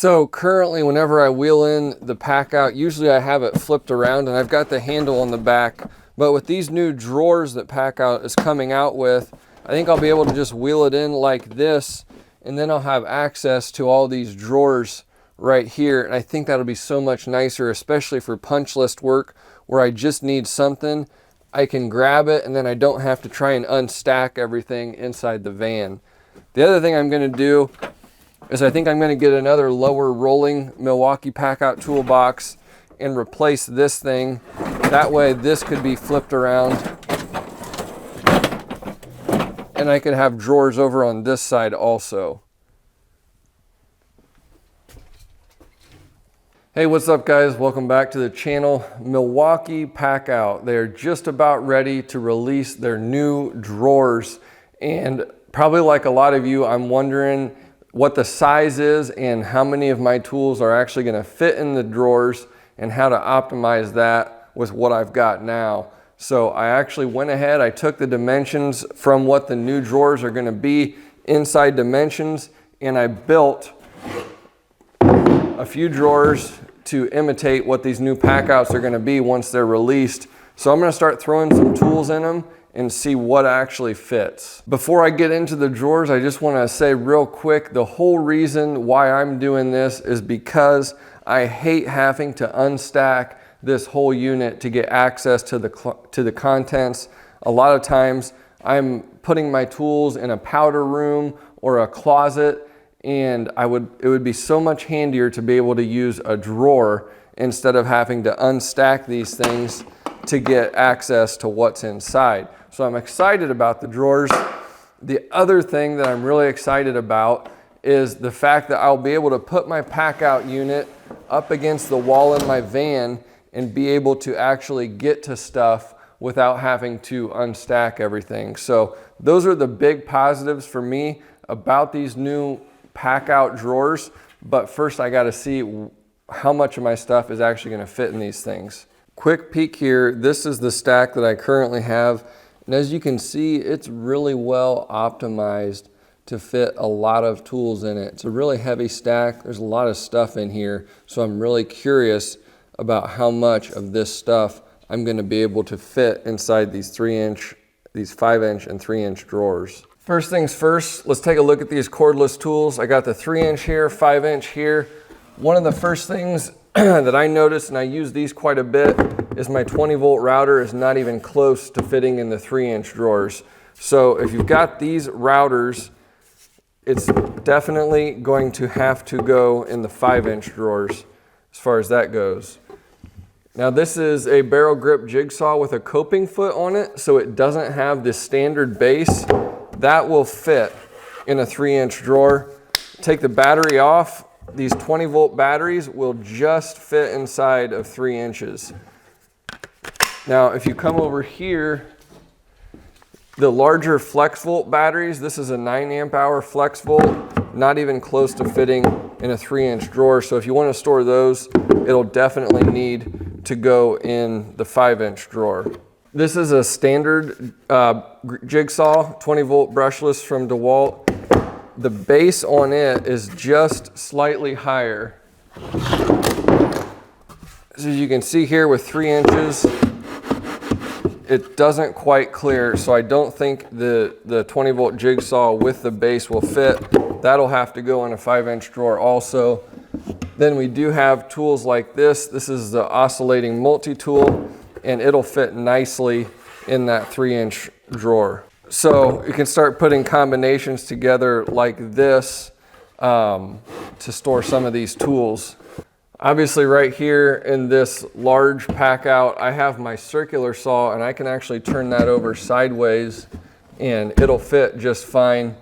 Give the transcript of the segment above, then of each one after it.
So currently whenever I wheel in the Packout, usually I have it flipped around and I've got the handle on the back. But with these new drawers that Packout is coming out with, I think I'll be able to just wheel it in like this, and then I'll have access to all these drawers right here. And I think that'll be so much nicer, especially for punch list work where I just need something. I can grab it and then I don't have to try and unstack everything inside the van. The other thing I'm going to do is I think I'm going to get another lower rolling Milwaukee Packout toolbox and replace this thing. That way this could be flipped around and I could have drawers over on this side also. Hey, what's up guys? Welcome back to the channel. Milwaukee Packout. They're just about ready to release their new drawers, and probably like a lot of you, I'm wondering what the size is and how many of my tools are actually going to fit in the drawers and how to optimize that with what I've got now. So I actually went ahead, I took the dimensions from what the new drawers are going to be inside dimensions, and I built a few drawers to imitate what these new Packouts are going to be once they're released. So I'm going to start throwing some tools in them and see what actually fits. Before I get into the drawers, I just want to say real quick, the whole reason why I'm doing this is because I hate having to unstack this whole unit to get access to the contents. A lot of times I'm putting my tools in a powder room or a closet, and it would be so much handier to be able to use a drawer instead of having to unstack these things to get access to what's inside. So I'm excited about the drawers. The other thing that I'm really excited about is the fact that I'll be able to put my Packout unit up against the wall in my van and be able to actually get to stuff without having to unstack everything. So those are the big positives for me about these new Packout drawers. But first I got to see how much of my stuff is actually going to fit in these things. Quick peek here. This is the stack that I currently have. And as you can see, it's really well optimized to fit a lot of tools in it. It's a really heavy stack. There's a lot of stuff in here. So I'm really curious about how much of this stuff I'm going to be able to fit inside these 3-inch, these 5-inch and 3-inch drawers. First things first, let's take a look at these cordless tools. I got the 3-inch here, 5-inch here. One of the first things that I noticed, and I use these quite a bit, is my 20-volt router is not even close to fitting in the 3-inch drawers. So if you've got these routers, it's definitely going to have to go in the 5-inch drawers as far as that goes. Now this is a barrel grip jigsaw with a coping foot on it, so it doesn't have the standard base. That will fit in a 3-inch drawer. Take the battery off. These 20-volt batteries will just fit inside of 3 inches. Now if you come over here, the larger flex volt batteries, this is a 9 amp hour flex volt, not even close to fitting in a 3-inch drawer. So if you want to store those, it'll definitely need to go in the 5-inch drawer. This is a standard jigsaw, 20-volt brushless from DeWalt. The base on it is just slightly higher. As you can see here with 3 inches, it doesn't quite clear, so I don't think the 20-volt jigsaw with the base will fit. That'll have to go in a 5-inch drawer also. Then we do have tools like this. This is the oscillating multi-tool, and it'll fit nicely in that 3-inch drawer. So you can start putting combinations together like this to store some of these tools. Obviously right here in this large Packout, I have my circular saw, and I can actually turn that over sideways and it'll fit just fine.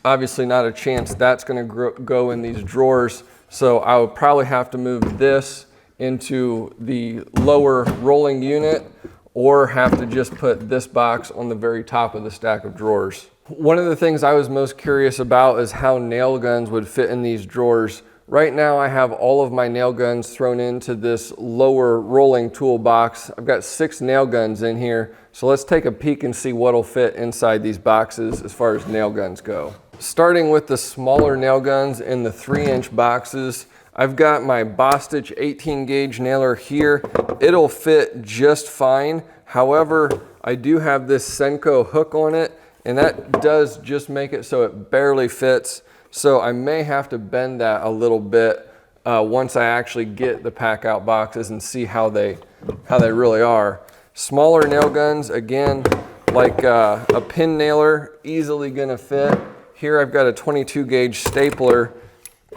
Obviously not a chance that's going to go in these drawers, so I would probably have to move this into the lower rolling unit or have to just put this box on the very top of the stack of drawers. One of the things I was most curious about is how nail guns would fit in these drawers. Right now I have all of my nail guns thrown into this lower rolling toolbox. I've got 6 nail guns in here, so let's take a peek and see what'll fit inside these boxes as far as nail guns go. Starting with the smaller nail guns in the 3-inch boxes, I've got my Bostitch 18 gauge nailer here. It'll fit just fine. However, I do have this Senko hook on it, and that does just make it so it barely fits. So I may have to bend that a little bit once I actually get the Packout boxes and see how they really are. Smaller nail guns, again, like a pin nailer, easily gonna fit. Here I've got a 22 gauge stapler,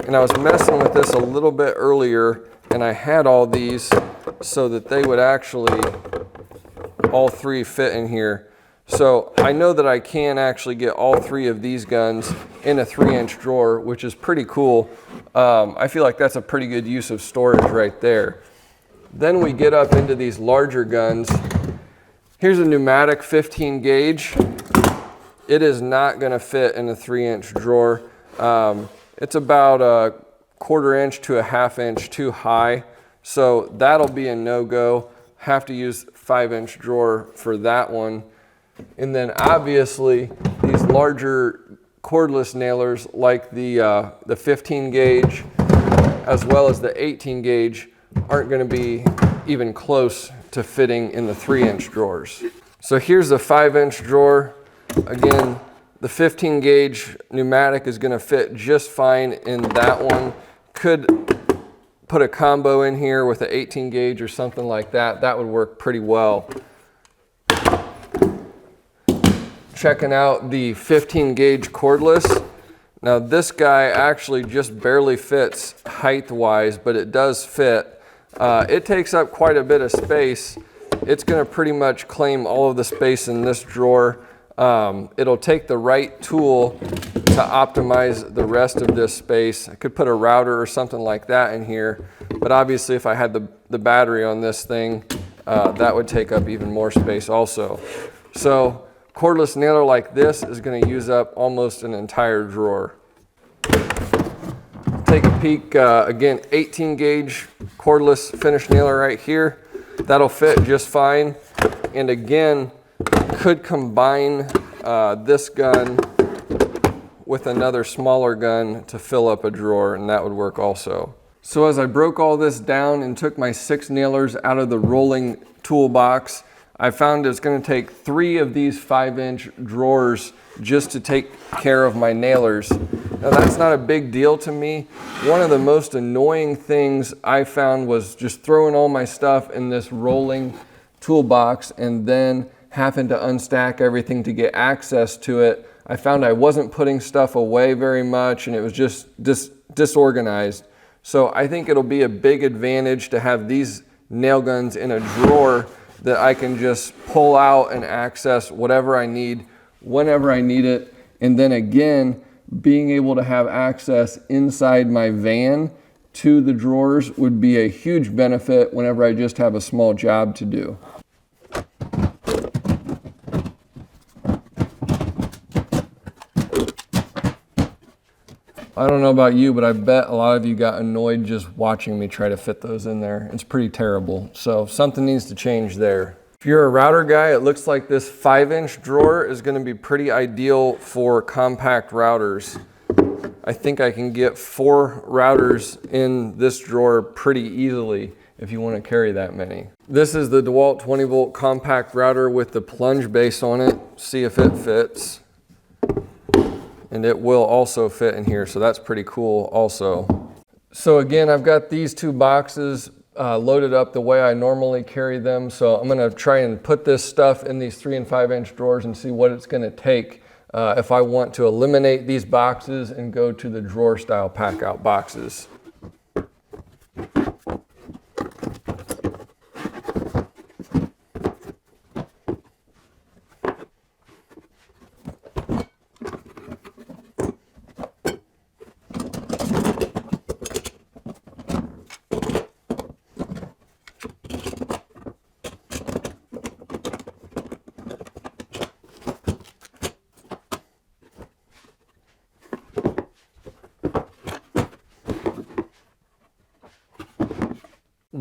and I was messing with this a little bit earlier, and I had all these so that they would actually all three fit in here. So I know that I can actually get all three of these guns in a 3-inch drawer, which is pretty cool. I feel like that's a pretty good use of storage right there. Then we get up into these larger guns. Here's a Pneumatic 15 gauge. It is not gonna fit in a 3-inch drawer. It's about a 1/4 inch to a 1/2 inch too high. So that'll be a no-go. Have to use 5-inch drawer for that one. And then obviously these larger cordless nailers like the 15 gauge as well as the 18 gauge aren't going to be even close to fitting in the 3-inch drawers. So here's the 5-inch drawer. Again, the 15 gauge Pneumatic is going to fit just fine in that one. Could put a combo in here with an 18 gauge or something like that. That would work pretty well. Checking out the 15 gauge cordless. Now this guy actually just barely fits height wise, but it does fit. It takes up quite a bit of space. It's going to pretty much claim all of the space in this drawer. It'll take the right tool to optimize the rest of this space. I could put a router or something like that in here, but obviously if I had the battery on this thing, that would take up even more space also. So cordless nailer like this is going to use up almost an entire drawer. Take a peek, again, 18 gauge cordless finish nailer right here. That'll fit just fine. And again, could combine this gun with another smaller gun to fill up a drawer, and that would work also. So as I broke all this down and took my 6 nailers out of the rolling toolbox, I found it's going to take 3 of these 5-inch drawers just to take care of my nailers. Now that's not a big deal to me. One of the most annoying things I found was just throwing all my stuff in this rolling toolbox and then having to unstack everything to get access to it. I found I wasn't putting stuff away very much and it was just disorganized. So I think it'll be a big advantage to have these nail guns in a drawer that I can just pull out and access whatever I need, whenever I need it. And then again, being able to have access inside my van to the drawers would be a huge benefit whenever I just have a small job to do. I don't know about you, but I bet a lot of you got annoyed just watching me try to fit those in there. It's pretty terrible. So something needs to change there. If you're a router guy, it looks like this 5-inch drawer is going to be pretty ideal for compact routers. I think I can get 4 routers in this drawer pretty easily if you want to carry that many. This is the DeWalt 20-volt compact router with the plunge base on it. See if it fits. And it will also fit in here, so that's pretty cool also. So again, I've got these 2 boxes loaded up the way I normally carry them. So I'm gonna try and put this stuff in these 3 and 5-inch drawers and see what it's gonna take if I want to eliminate these boxes and go to the drawer style Packout boxes.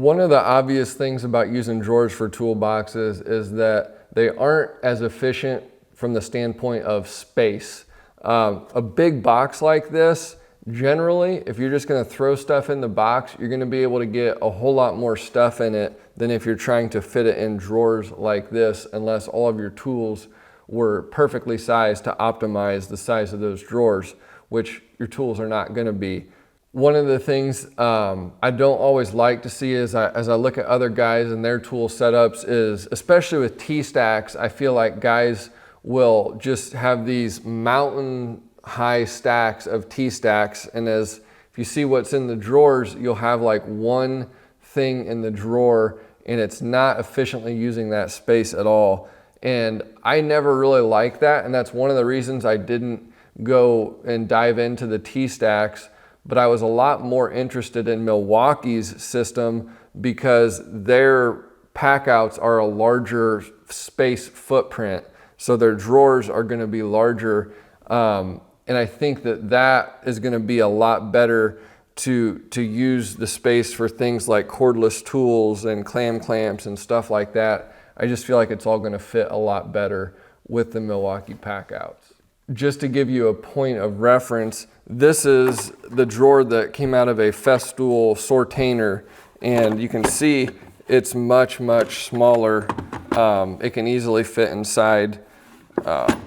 One of the obvious things about using drawers for toolboxes is that they aren't as efficient from the standpoint of space. A big box like this, generally, if you're just gonna throw stuff in the box, you're gonna be able to get a whole lot more stuff in it than if you're trying to fit it in drawers like this, unless all of your tools were perfectly sized to optimize the size of those drawers, which your tools are not gonna be. One of the things I don't always like to see as I look at other guys and their tool setups is, especially with T-stacks, I feel like guys will just have these mountain high stacks of T-stacks, and if you see what's in the drawers, you'll have like one thing in the drawer and it's not efficiently using that space at all. And I never really liked that, and that's one of the reasons I didn't go and dive into the T-stacks, but I was a lot more interested in Milwaukee's system because their Packouts are a larger space footprint, so their drawers are going to be larger, and I think that is going to be a lot better to use the space for things like cordless tools and clamps and stuff like that. I just feel like it's all going to fit a lot better with the Milwaukee Packouts. Just to give you a point of reference, this is the drawer that came out of a Festool Sustainer, and you can see it's much smaller. It can easily fit inside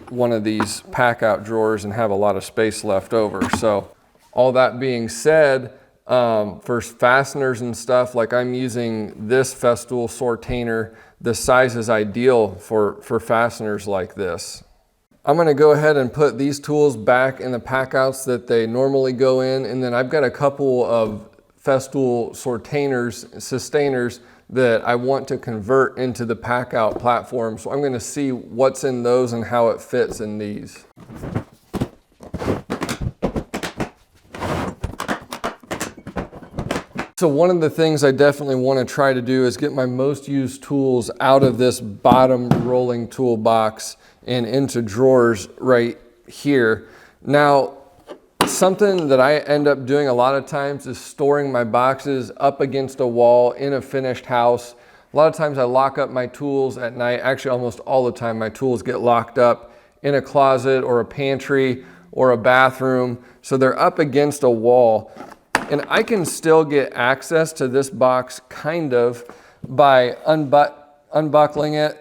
one of these Packout drawers and have a lot of space left over. So all that being said, for fasteners and stuff, like I'm using this Festool Sustainer, the size is ideal for fasteners like this. I'm going to go ahead and put these tools back in the Packouts that they normally go in, and then I've got a couple of Festool Sustainers that I want to convert into the Packout platform. So I'm going to see what's in those and how it fits in these. So one of the things I definitely want to try to do is get my most used tools out of this bottom rolling toolbox and into drawers right here. Now, something that I end up doing a lot of times is storing my boxes up against a wall in a finished house. A lot of times I lock up my tools at night. Actually, almost all the time my tools get locked up in a closet or a pantry or a bathroom. So they're up against a wall. And I can still get access to this box kind of by unbuckling it,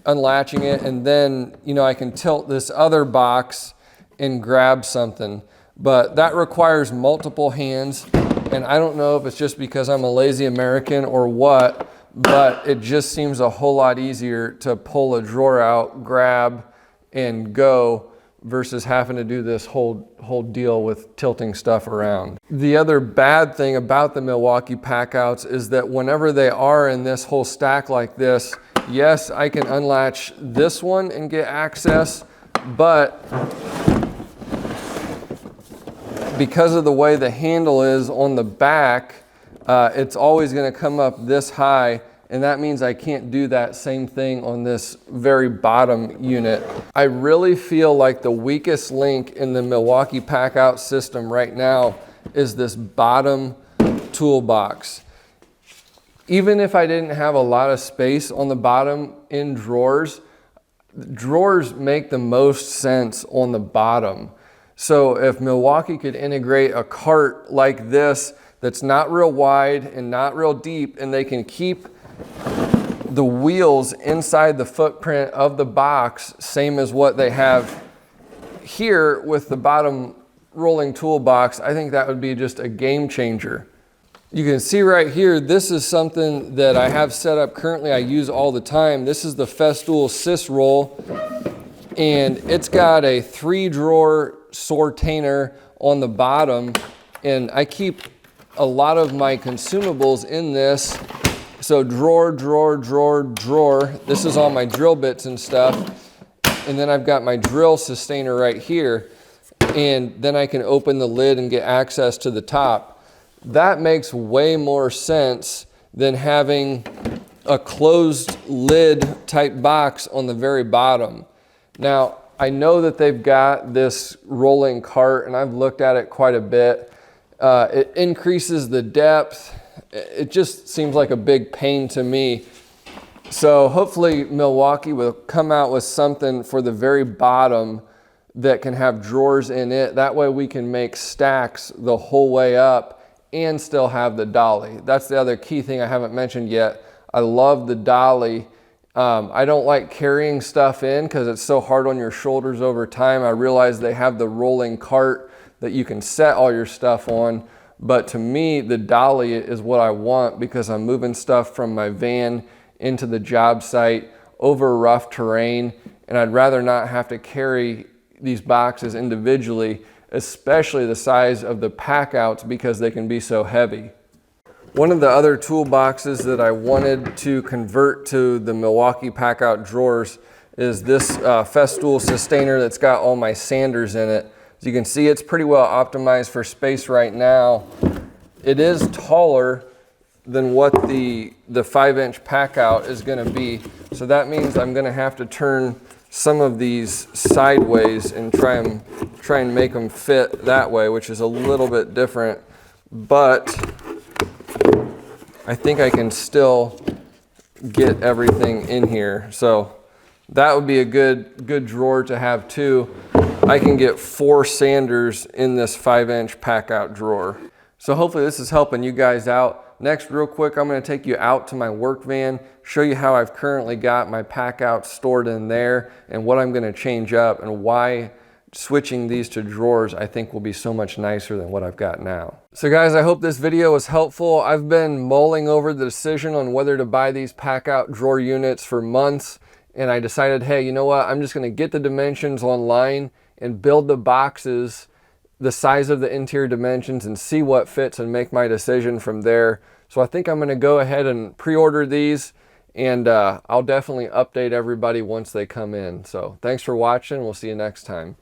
unlatching it, and then, you know, I can tilt this other box and grab something. But that requires multiple hands, and I don't know if it's just because I'm a lazy American or what, but it just seems a whole lot easier to pull a drawer out, grab, and go versus having to do this whole deal with tilting stuff around. The other bad thing about the Milwaukee Packouts is that whenever they are in this whole stack like this, yes, I can unlatch this one and get access, but because of the way the handle is on the back, it's always going to come up this high, and that means I can't do that same thing on this very bottom unit. I really feel like the weakest link in the Milwaukee Packout system right now is this bottom toolbox. Even if I didn't have a lot of space on the bottom in drawers, drawers make the most sense on the bottom. So if Milwaukee could integrate a cart like this that's not real wide and not real deep, and they can keep the wheels inside the footprint of the box, same as what they have here with the bottom rolling toolbox, I think that would be just a game changer. You can see right here, this is something that I have set up currently, I use all the time. This is the Festool Sys Roll, and it's got a 3-drawer Sustainer on the bottom, and I keep a lot of my consumables in this. So drawer, drawer, drawer, drawer. This is all my drill bits and stuff. And then I've got my drill sustainer right here. And then I can open the lid and get access to the top. That makes way more sense than having a closed lid type box on the very bottom. Now, I know that they've got this rolling cart, and I've looked at it quite a bit. It increases the depth. It just seems like a big pain to me. So hopefully Milwaukee will come out with something for the very bottom that can have drawers in it. That way we can make stacks the whole way up and still have the dolly. That's the other key thing I haven't mentioned yet. I love the dolly. I don't like carrying stuff in because it's so hard on your shoulders over time. I realize they have the rolling cart that you can set all your stuff on. But to me, the dolly is what I want because I'm moving stuff from my van into the job site over rough terrain. And I'd rather not have to carry these boxes individually, especially the size of the Packouts because they can be so heavy. One of the other toolboxes that I wanted to convert to the Milwaukee Packout drawers is this Festool Sustainer that's got all my sanders in it. As you can see, it's pretty well optimized for space right now. It is taller than what the 5-inch Packout is gonna be. So that means I'm gonna have to turn some of these sideways and try and make them fit that way, which is a little bit different, but I think I can still get everything in here. So that would be a good drawer to have too. I can get 4 sanders in this 5-inch Packout drawer. So hopefully this is helping you guys out. Next, real quick, I'm gonna take you out to my work van, show you how I've currently got my Packouts stored in there and what I'm gonna change up and why switching these to drawers I think will be so much nicer than what I've got now. So guys, I hope this video was helpful. I've been mulling over the decision on whether to buy these Packout drawer units for months, and I decided, hey, you know what? I'm just gonna get the dimensions online and build the boxes the size of the interior dimensions and see what fits and make my decision from there. So I think I'm gonna go ahead and pre-order these, and I'll definitely update everybody once they come in. So thanks for watching. We'll see you next time.